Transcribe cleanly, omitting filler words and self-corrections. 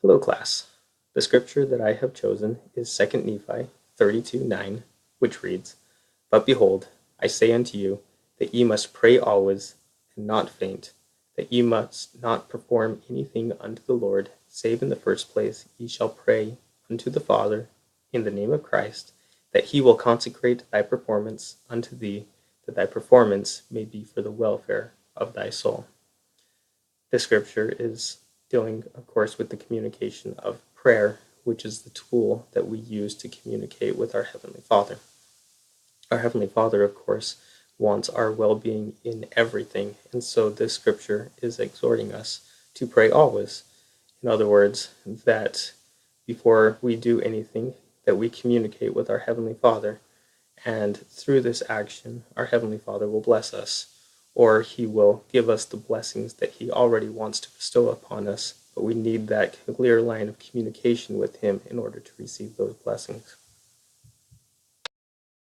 Hello, class. The scripture that I have chosen is 2 Nephi 32:9, which reads, But behold, I say unto you, that ye must pray always, and not faint, that ye must not perform anything unto the Lord, save in the first place ye shall pray unto the Father in the name of Christ, that he will consecrate thy performance unto thee, that thy performance may be for the welfare of thy soul. This scripture is dealing, of course, with the communication of prayer, which is the tool that we use to communicate with our Heavenly Father. Our Heavenly Father, of course, wants our well-being in everything, and so this scripture is exhorting us to pray always. In other words, that before we do anything, that we communicate with our Heavenly Father, and through this action, our Heavenly Father will bless us, or He will give us the blessings that He already wants to bestow upon us, but we need that clear line of communication with Him in order to receive those blessings.